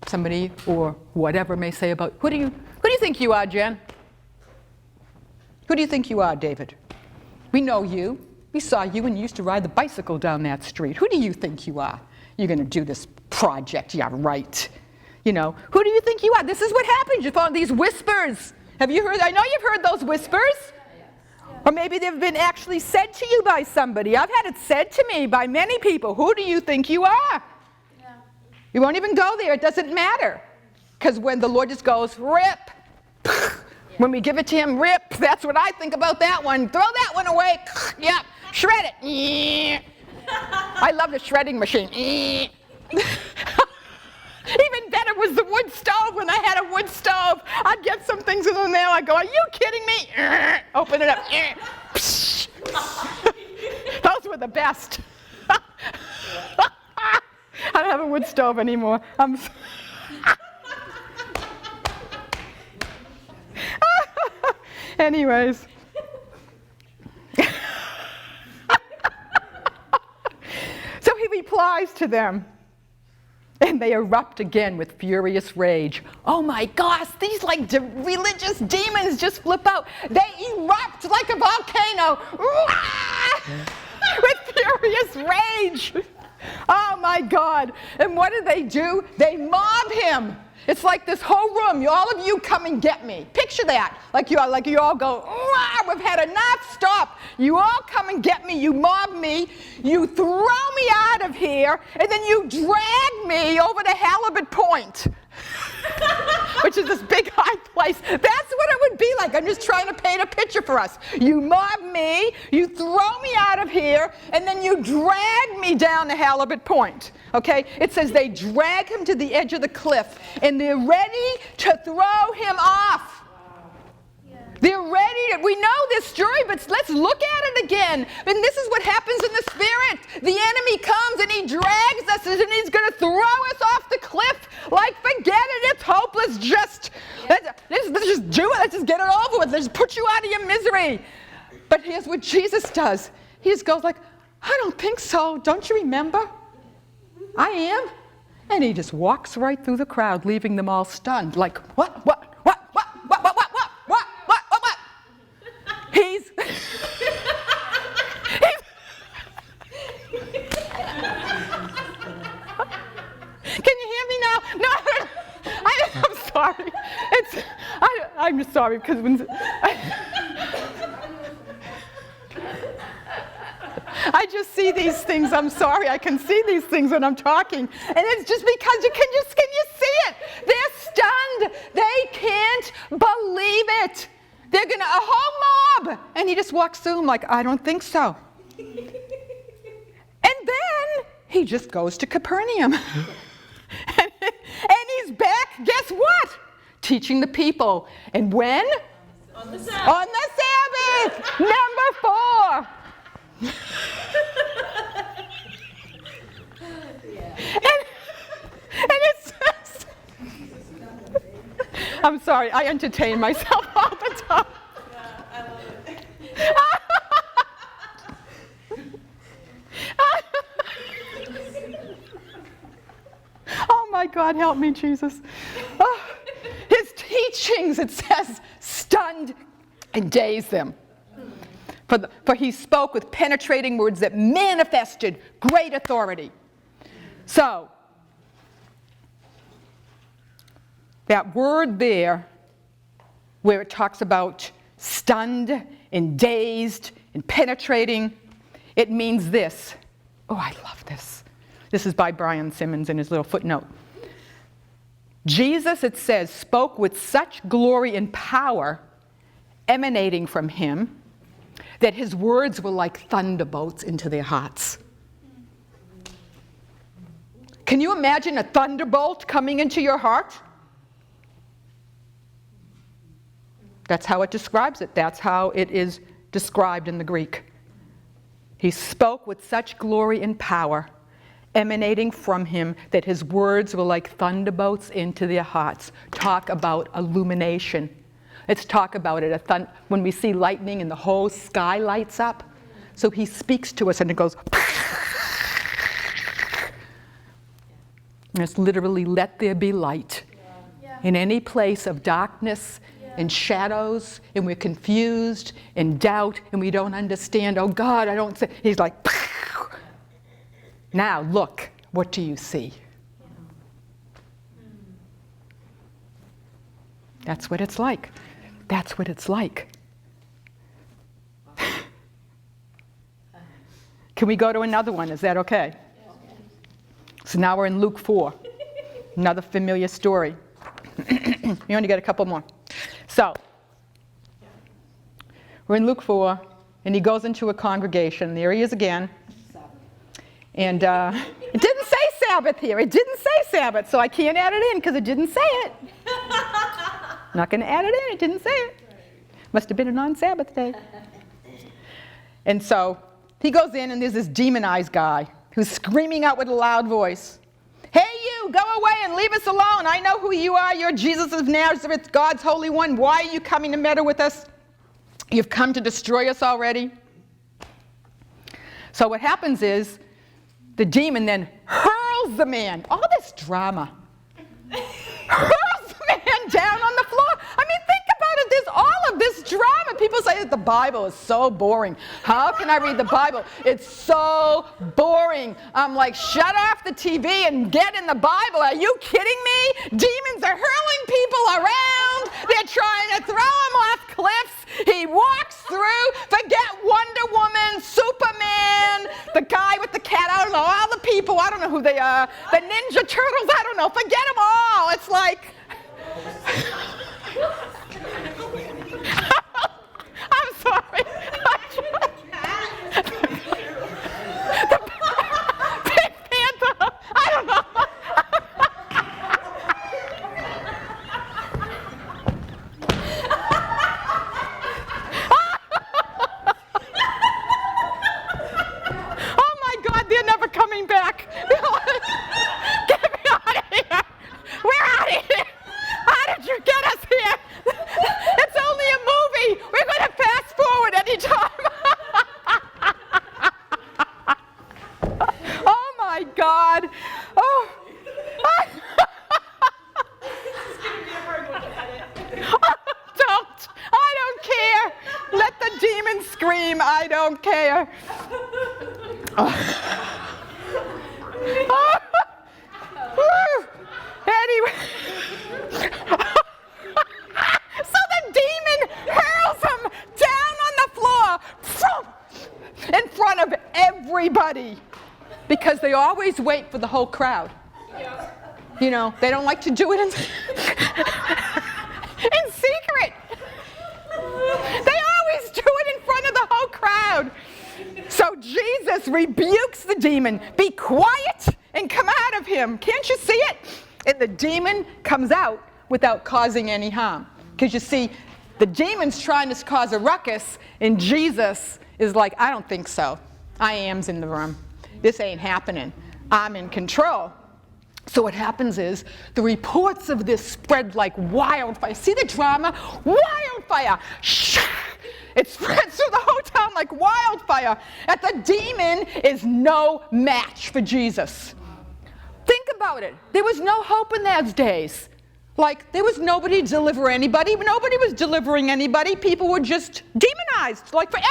somebody or whatever may say about, who do you think you are, Jen? Who do you think you are, David? We know you. We saw you when you used to ride the bicycle down that street. Who do you think you are? You're going to do this project. Yeah, right. Who do you think you are? This is what happens. You follow these whispers. Have you heard? I know you've heard those whispers. Or maybe they've been actually said to you by somebody. I've had it said to me by many people. Who do you think you are? Yeah. You won't even go there. It doesn't matter. Because when the Lord just goes, rip. When we give it to him, rip. That's what I think about that one. Throw that one away. Yep. Shred it. I love the shredding machine. Even better was the wood stove. When I had a wood stove, I'd get some things in the mail. I'd go, are you kidding me? Open it up. Those were the best. I don't have a wood stove anymore. Anyways. So he replies to them. And And they erupt again with furious rage. Oh my gosh, these like religious demons just flip out. They erupt like a volcano. With furious rage. Oh my God. And what do? They mob him. It's like this whole room, all of you come and get me. Picture that. Like you all go, we've had enough, stop. You all come and get me, you mob me, you throw me out of here, and then you drag me over to Halibut Point. Which is this big high place. That's what it would be like. I'm just trying to paint a picture for us. You mob me, you throw me out of here, and then you drag me down to Halibut Point. Okay? It says they drag him to the edge of the cliff, and they're ready to throw him off. They're ready to, we know this story, but let's look at it again. And this is what happens in the Spirit. The enemy comes and he drags us and he's going to throw us off the cliff. Like, forget it, it's hopeless. Let's just do it. Let's just get it over with. Let's put you out of your misery. But here's what Jesus does. He just goes like, I don't think so. Don't you remember? I am. And he just walks right through the crowd, leaving them all stunned. Like, what? He's Can you hear me now? No, I'm sorry. I'm just sorry because when I just see these things. I'm sorry. I can see these things when I'm talking, and it's just because can you see it? They're stunned. They can't believe it. They're a whole mob, and he just walks through them like, I don't think so. And then he just goes to Capernaum. and he's back, guess what? Teaching the people. And when? On the Sabbath. On the Sabbath. Number 4. And it says, I'm sorry, I entertain myself all the time. Yeah, I love it. Oh my God, help me, Jesus. Oh, his teachings, it says, stunned and dazed them. For he spoke with penetrating words that manifested great authority. So, that word there, where it talks about stunned and dazed and penetrating, it means this. Oh, I love this. This is by Brian Simmons in his little footnote. Jesus, it says, spoke with such glory and power emanating from him that his words were like thunderbolts into their hearts. Can you imagine a thunderbolt coming into your heart? That's how it describes it. That's how it is described in the Greek. He spoke with such glory and power emanating from him that his words were like thunderbolts into their hearts. Talk about illumination. Let's talk about it. When we see lightning and the whole sky lights up. So he speaks to us and it goes. And it's literally, let there be light. Yeah. In any place of darkness and shadows, and we're confused and doubt, and we don't understand. Oh God, I don't see. He's like, now look, what do you see? That's what it's like. That's what it's like. Can we go to another one? Is that okay? So now we're in Luke 4, another familiar story. We only got a couple more. So, we're in Luke 4, and he goes into a congregation. There he is again. And it didn't say Sabbath here. It didn't say Sabbath, so I can't add it in because it didn't say it. Not going to add it in. It didn't say it. Must have been a non-Sabbath day. And so he goes in, and there's this demonized guy who's screaming out with a loud voice, "Hey you, go away and leave us alone. I know who you are. You're Jesus of Nazareth, God's Holy One. Why are you coming to meddle with us? You've come to destroy us already." So what happens is the demon then hurls hurls the man. All this drama. Hurls the man down on the floor. I mean, think about it. There's all of this drama. People say that the Bible is so boring. How can I read the Bible? It's so boring. I'm like, shut off the TV and get in the Bible. Are you kidding me? Demons are hurling people around. They're trying to throw him off cliffs. He walks through. Forget Wonder Woman, Superman, the guy with the cat. I don't know. All the people. I don't know who they are. The Ninja Turtles. I don't know. Forget them all. It's like... I'm sorry. The Pink Panther. I don't know. Oh my God, they're never coming back. Get me out of here. We're out of here. How did you get us here? It's only a movie. We're going to fast forward any time. Oh my God. Oh. Don't. I don't care. Let the demon scream. I don't care. Anyway. So the demon hurls him down on the floor in front of everybody because they always wait for the whole crowd. You know, they don't like to do it in secret. They always do it in front of the whole crowd. So Jesus rebukes the demon. Be quiet and come out of him. Can't you see it? And the demon comes out without causing any harm. Because you see, the demon's trying to cause a ruckus, and Jesus is like, I don't think so. I am's in the room. This ain't happening. I'm in control. So what happens is the reports of this spread like wildfire. See the drama? Wildfire. It spreads through the whole town like wildfire. And the demon is no match for Jesus. Think about it. There was no hope in those days. Like, there was nobody to deliver anybody. Nobody was delivering anybody. People were just demonized, like forever,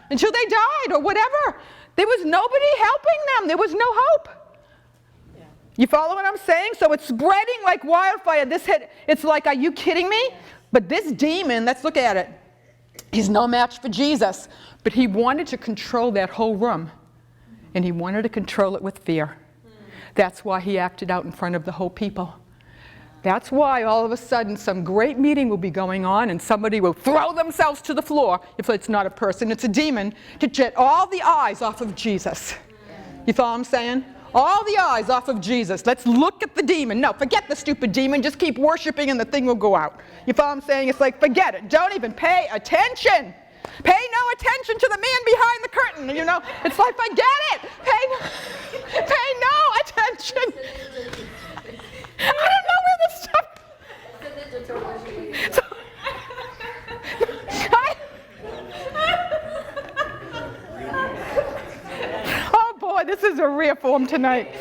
until they died or whatever. There was nobody helping them. There was no hope. Yeah. You follow what I'm saying? So it's spreading like wildfire. It's like, are you kidding me? But this demon, let's look at it. He's no match for Jesus. But he wanted to control that whole room. And he wanted to control it with fear. That's why he acted out in front of the whole people. That's why all of a sudden some great meeting will be going on and somebody will throw themselves to the floor, if it's not a person, it's a demon, to get all the eyes off of Jesus. You follow what I'm saying? All the eyes off of Jesus. Let's look at the demon. No, forget the stupid demon. Just keep worshiping and the thing will go out. You follow what I'm saying? It's like, forget it. Don't even pay attention. Pay no attention to the man behind the curtain. You know, it's like, forget it. Pay no attention. I don't know where this stuff. Oh boy, this is a rare form tonight.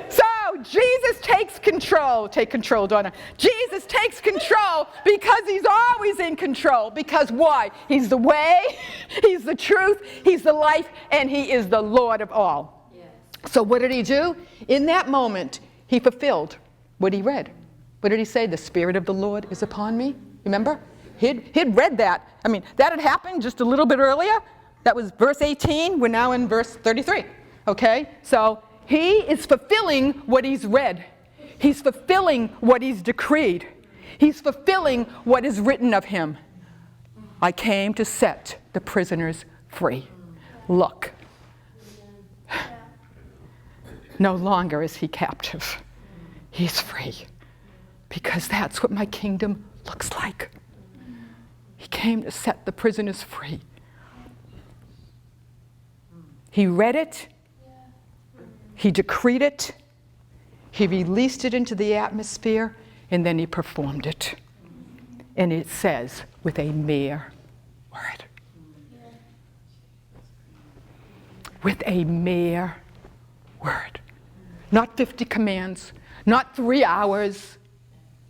So Jesus takes control. Take control, Donna. Jesus takes control because he's always in control. Because why? He's the way, he's the truth, he's the life, and he is the Lord of all. Yes. So what did he do? In that moment, he fulfilled what he read. What did he say? The Spirit of the Lord is upon me. Remember? He'd read that. I mean, that had happened just a little bit earlier. That was verse 18. We're now in verse 33. Okay? So he is fulfilling what he's read. He's fulfilling what he's decreed. He's fulfilling what is written of him. I came to set the prisoners free. Look. No longer is he captive. He's free. Because that's what my kingdom looks like. He came to set the prisoners free. He read it. He decreed it. He released it into the atmosphere, and then he performed it. And it says, with a mere word. With a mere word. not 50 commands, not 3 hours,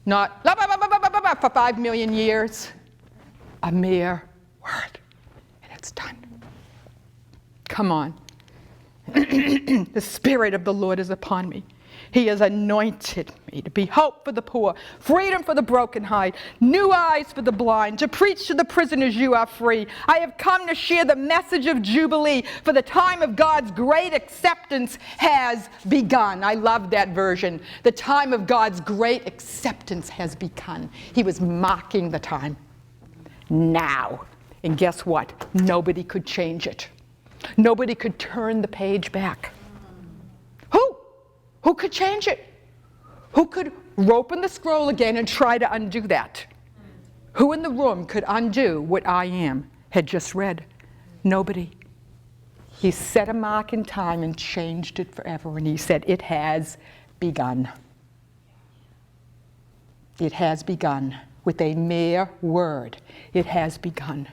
not blah, blah, blah, blah, blah, blah, blah, for 5 million years. A mere word, and it's done. Come on. The Spirit of the Lord is upon me. He has anointed me to be hope for the poor, freedom for the brokenhearted, new eyes for the blind, to preach to the prisoners you are free. I have come to share the message of Jubilee, for the time of God's great acceptance has begun. I love that version. The time of God's great acceptance has begun. He was marking the time. Now. And guess what? Nobody could change it. Nobody could turn the page back. Who could change it? Who could open the scroll again and try to undo that? Who in the room could undo what I am had just read? Nobody. He set a mark in time and changed it forever, and he said, it has begun. It has begun with a mere word. It has begun.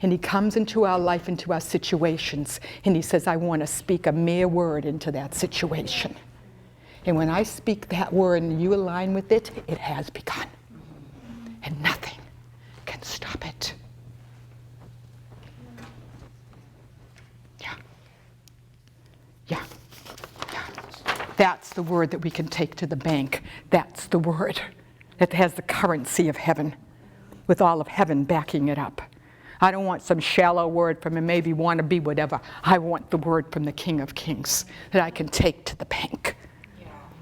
And he comes into our life, into our situations, and he says, I want to speak a mere word into that situation. And when I speak that word and you align with it, it has begun. And nothing can stop it. Yeah. Yeah. Yeah. That's the word that we can take to the bank. That's the word that has the currency of heaven, with all of heaven backing it up. I don't want some shallow word from a maybe wannabe whatever. I want the word from the King of Kings that I can take to the bank,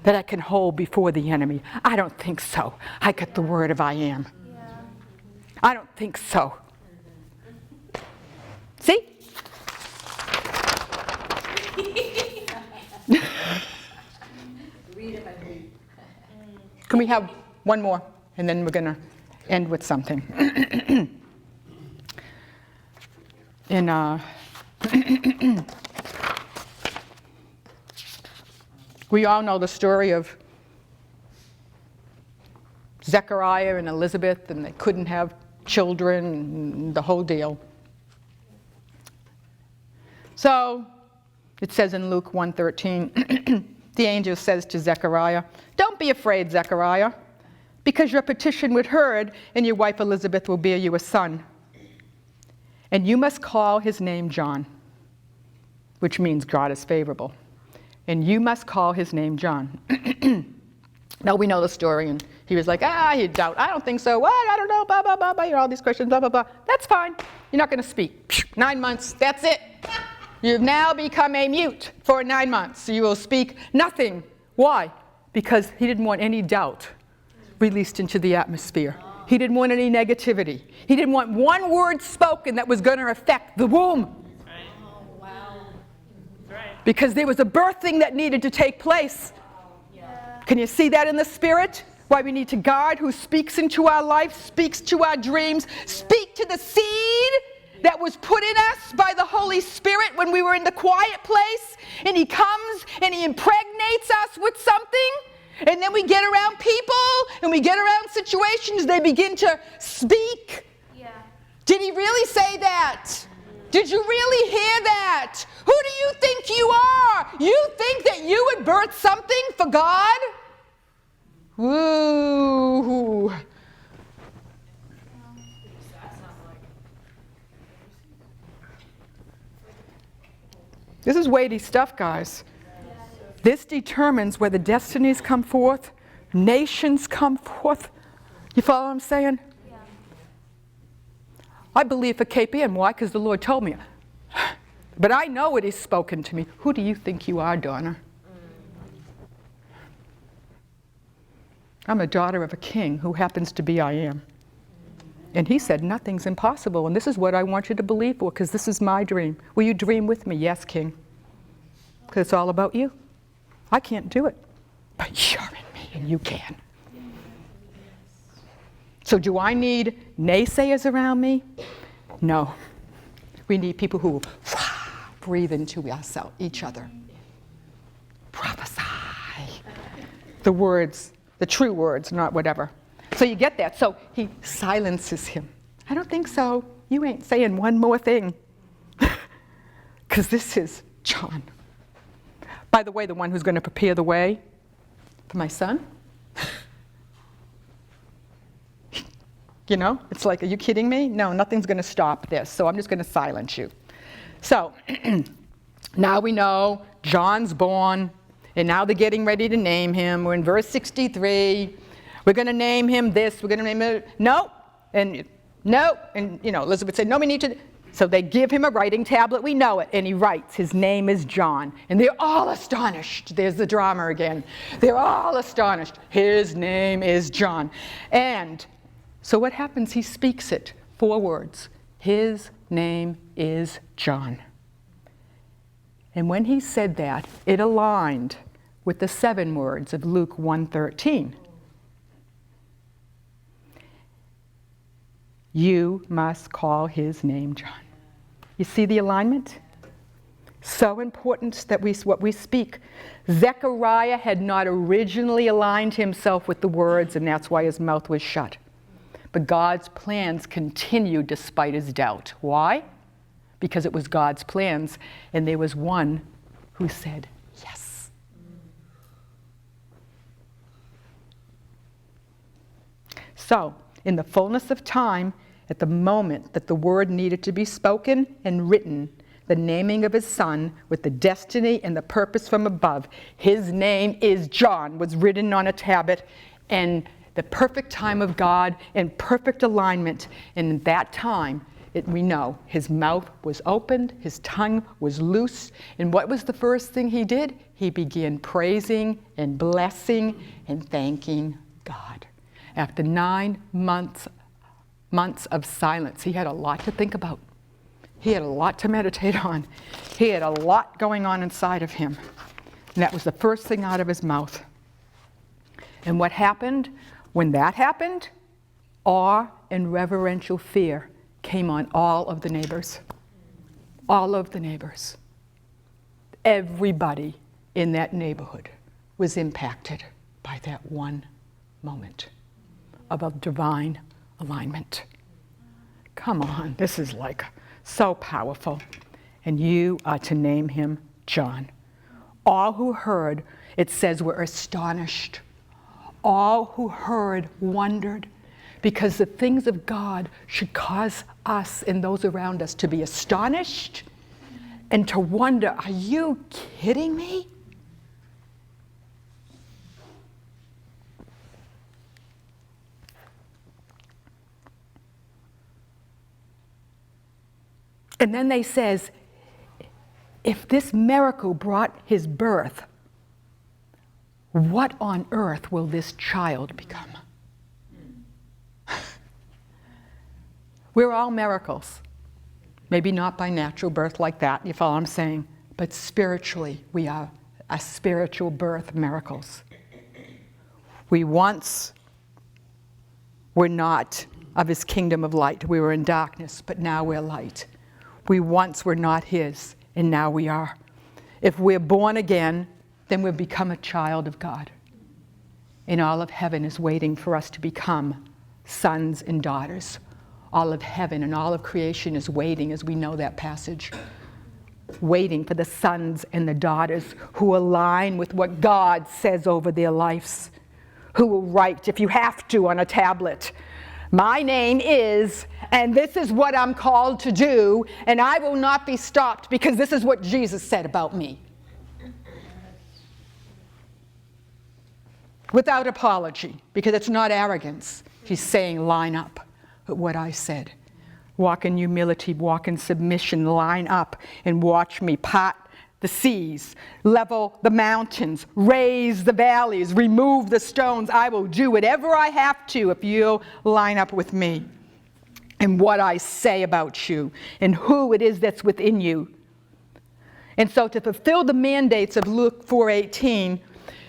that I can hold before the enemy. I don't think so. I got the word of I am. I don't think so. See? Can we have one more? And then we're going to end with something. We all know the story of Zechariah and Elizabeth, and they couldn't have children, and the whole deal. So it says in Luke 1:13, the angel says to Zechariah, don't be afraid, Zechariah, because your petition was heard, and your wife Elizabeth will bear you a son. And you must call his name John, which means God is favorable. And you must call his name John. Now we know the story, and he was like, you doubt. I don't think so. What? I don't know, blah, blah, blah, blah. You know, all these questions, blah, blah, blah. That's fine. You're not going to speak. 9 months, that's it. You've now become a mute for 9 months. So you will speak nothing. Why? Because he didn't want any doubt released into the atmosphere. He didn't want any negativity. He didn't want one word spoken that was going to affect the womb. Because there was a birthing that needed to take place. Can you see that in the spirit? Why we need to guard who speaks into our life, speaks to our dreams, speak to the seed that was put in us by the Holy Spirit when we were in the quiet place, and he comes and he impregnates us with something, and then we get around people and we get around situations, they begin to speak. Did he really say that? Did you really hear that? Who do you think you are? You think that you would birth something for God? Woo! This is weighty stuff, guys. This determines whether destinies come forth, nations come forth. You follow what I'm saying? I believe for KPN. Why? Because the Lord told me. But I know what he's spoken to me. Who do you think you are, Donna? I'm a daughter of a king who happens to be I am. And he said, nothing's impossible. And this is what I want you to believe for, because this is my dream. Will you dream with me? Yes, King. Because it's all about you. I can't do it. But you're in me, and you can. So do I need naysayers around me? No. We need people who breathe into ourselves, each other. Prophesy. The words, the true words, not whatever. So you get that. So he silences him. I don't think so. You ain't saying one more thing. Because this is John. By the way, the one who's going to prepare the way for my son. You know, it's like, are you kidding me? No, nothing's going to stop this, so I'm just going to silence you. So, now we know John's born, and now they're getting ready to name him. We're in verse 63. We're going to name him this. We're going to name him, no, and no, and you know, Elizabeth said, no, we need to. So they give him a writing tablet. We know it, and he writes. His name is John, and they're all astonished. There's the drama again. They're all astonished. His name is John, and so what happens? He speaks it. 4 words. His name is John. And when he said that, it aligned with the 7 words of Luke 1:13. You must call his name John. You see the alignment? So important that what we speak. Zechariah had not originally aligned himself with the words, and that's why his mouth was shut. But God's plans continued despite his doubt. Why? Because it was God's plans, and there was one who said yes. So, in the fullness of time, at the moment that the word needed to be spoken and written, the naming of his son with the destiny and the purpose from above, his name is John, was written on a tablet, and the perfect time of God in perfect alignment. And in that time, we know his mouth was opened, his tongue was loose. And what was the first thing he did? He began praising and blessing and thanking God. After 9 months of silence, he had a lot to think about. He had a lot to meditate on. He had a lot going on inside of him. And that was the first thing out of his mouth. And what happened? When that happened, awe and reverential fear came on all of the neighbors. All of the neighbors. Everybody in that neighborhood was impacted by that one moment of a divine alignment. Come on, this is like so powerful. And you are to name him John. All who heard, it says, were astonished. All who heard wondered, because the things of God should cause us and those around us to be astonished and to wonder, are you kidding me? And then they says, if this miracle brought his birth, what on earth will this child become? We're all miracles. Maybe not by natural birth like that, you follow what I'm saying, but spiritually, we are a spiritual birth miracles. We once were not of his kingdom of light. We were in darkness, but now we're light. We once were not his, and now we are. If we're born again, then we've become a child of God. And all of heaven is waiting for us to become sons and daughters. All of heaven and all of creation is waiting, as we know that passage, waiting for the sons and the daughters who align with what God says over their lives, who will write, if you have to, on a tablet, my name is, and this is what I'm called to do, and I will not be stopped because this is what Jesus said about me. Without apology, because it's not arrogance. He's saying, line up with what I said. Walk in humility, walk in submission, line up and watch me part the seas, level the mountains, raise the valleys, remove the stones. I will do whatever I have to if you'll line up with me and what I say about you and who it is that's within you. And so to fulfill the mandates of Luke 4:18,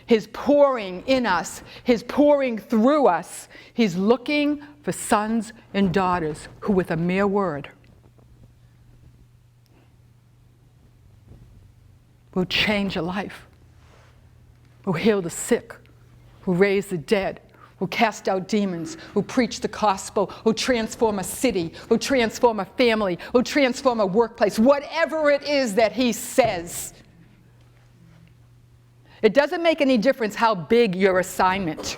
his pouring in us, his pouring through us, he's looking for sons and daughters who with a mere word will change a life, will heal the sick, will raise the dead, will cast out demons, will preach the gospel, will transform a city, will transform a family, will transform a workplace, whatever it is that he says. It doesn't make any difference how big your assignment.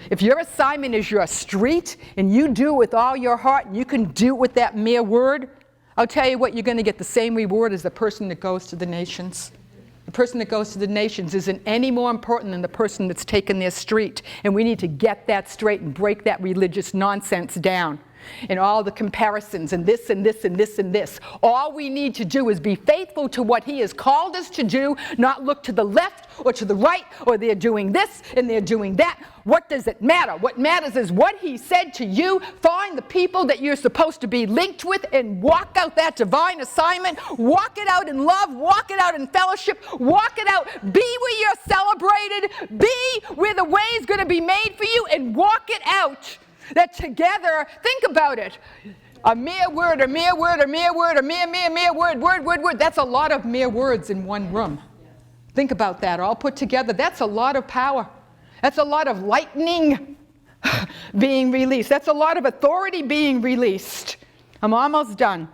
If your assignment is your street and you do it with all your heart and you can do it with that mere word, I'll tell you what, you're going to get the same reward as the person that goes to the nations. The person that goes to the nations isn't any more important than the person that's taken their street. And we need to get that straight and break that religious nonsense down. And all the comparisons and this and this and this and this. All we need to do is be faithful to what he has called us to do, not look to the left or to the right, or they're doing this and they're doing that. What does it matter? What matters is what he said to you. Find the people that you're supposed to be linked with and walk out that divine assignment. Walk it out in love. Walk it out in fellowship. Walk it out. Be where you're celebrated. Be where the way is going to be made for you, and walk it out. That together, think about it. A mere word, a mere word, a mere word, a mere word. That's a lot of mere words in one room. Think about that, all put together. That's a lot of power. That's a lot of lightning being released. That's a lot of authority being released. I'm almost done.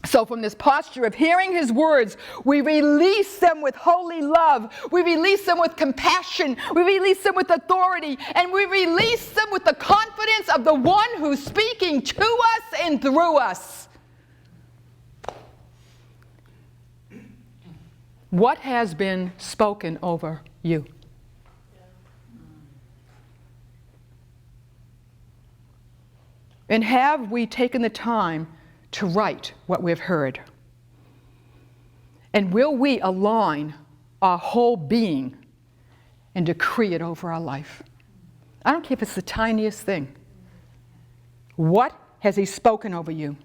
So from this posture of hearing his words, we release them with holy love. We release them with compassion. We release them with authority. And we release them with the confidence of the one who's speaking to us and through us. What has been spoken over you? And have we taken the time to write what we've heard? And will we align our whole being and decree it over our life? I don't care if it's the tiniest thing. What has he spoken over you?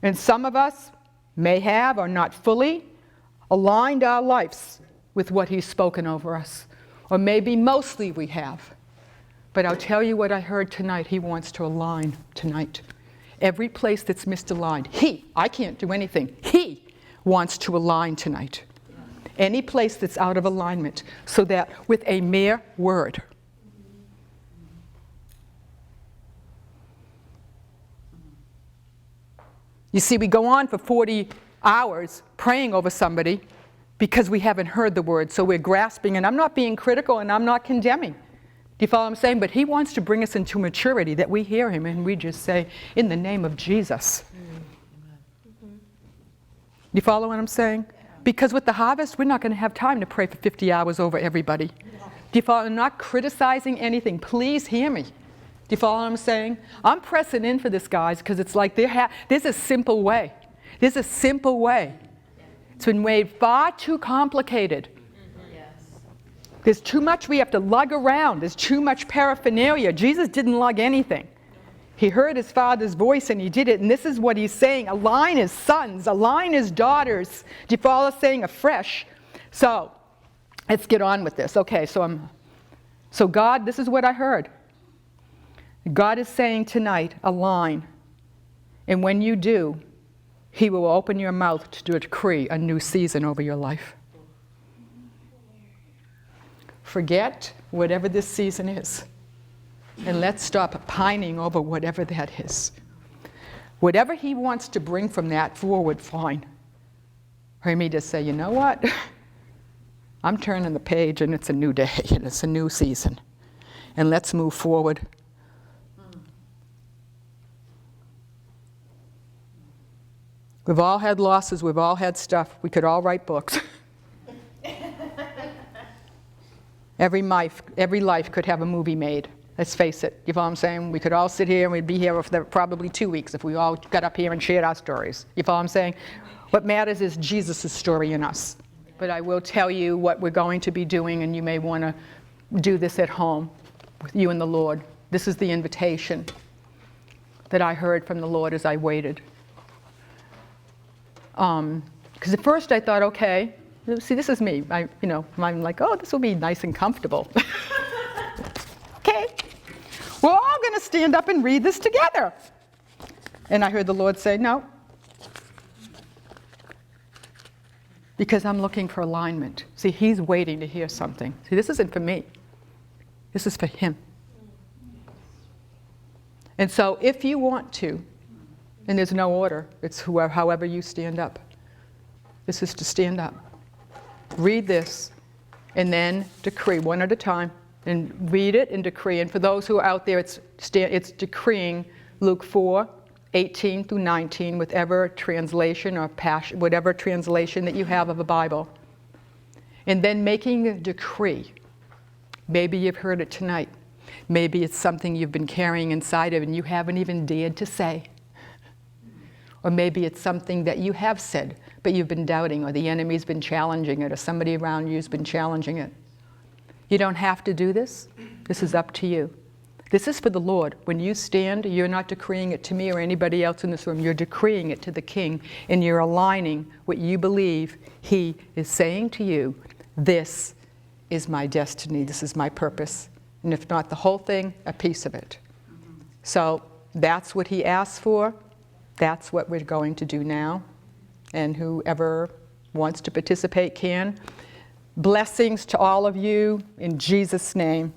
And some of us may have or not fully aligned our lives with what he's spoken over us. Or maybe mostly we have. But I'll tell you what I heard tonight. He wants to align tonight. Every place that's misaligned, I can't do anything. He wants to align tonight. Any place that's out of alignment, so that with a mere word. You see, we go on for 40 hours praying over somebody because we haven't heard the word, so we're grasping, and I'm not being critical and I'm not condemning. Do you follow what I'm saying? But he wants to bring us into maturity, that we hear him and we just say, in the name of Jesus. You follow what I'm saying? Because with the harvest, we're not going to have time to pray for 50 hours over everybody. Do you follow? I'm not criticizing anything. Please hear me. Do you follow what I'm saying? I'm pressing in for this, guys, because it's like there's a simple way. There's a simple way. It's been made far too complicated. There's too much we have to lug around. There's too much paraphernalia. Jesus didn't lug anything. He heard his Father's voice and he did it. And this is what he's saying. Align his sons. Align his daughters. Do you follow saying afresh? So let's get on with this. Okay, so God, this is what I heard. God is saying tonight, align. And when you do, he will open your mouth to decree a new season over your life. Forget whatever this season is. And let's stop pining over whatever that is. Whatever he wants to bring from that forward, fine. For me to say, you know what? I'm turning the page and it's a new day and it's a new season. And let's move forward. We've all had losses. We've all had stuff. We could all write books. Every life could have a movie made. Let's face it. You know what I'm saying? We could all sit here and we'd be here for probably 2 weeks if we all got up here and shared our stories. You know what I'm saying? What matters is Jesus' story in us. But I will tell you what we're going to be doing, and you may want to do this at home with you and the Lord. This is the invitation that I heard from the Lord as I waited. Because at first I thought, okay, see, this is me. I'm like, oh, this will be nice and comfortable. Okay, we're all going to stand up and read this together. And I heard the Lord say, no. Because I'm looking for alignment. See, he's waiting to hear something. See, this isn't for me. This is for him. And so if you want to, and there's no order, it's however you stand up. This is to stand up. Read this and then decree one at a time. And read it and decree. And for those who are out there, it's decreeing Luke 4:18 through 19, whatever translation or whatever translation that you have of a Bible. And then making a decree. Maybe you've heard it tonight. Maybe it's something you've been carrying inside of and you haven't even dared to say. Or maybe it's something that you have said, but you've been doubting, or the enemy's been challenging it, or somebody around you's been challenging it. You don't have to do this. This is up to you. This is for the Lord. When you stand, you're not decreeing it to me or anybody else in this room. You're decreeing it to the King, and you're aligning what you believe He is saying to you. This is my destiny. This is my purpose. And if not the whole thing, a piece of it. So that's what He asked for. That's what we're going to do now. And whoever wants to participate can. Blessings to all of you in Jesus' name.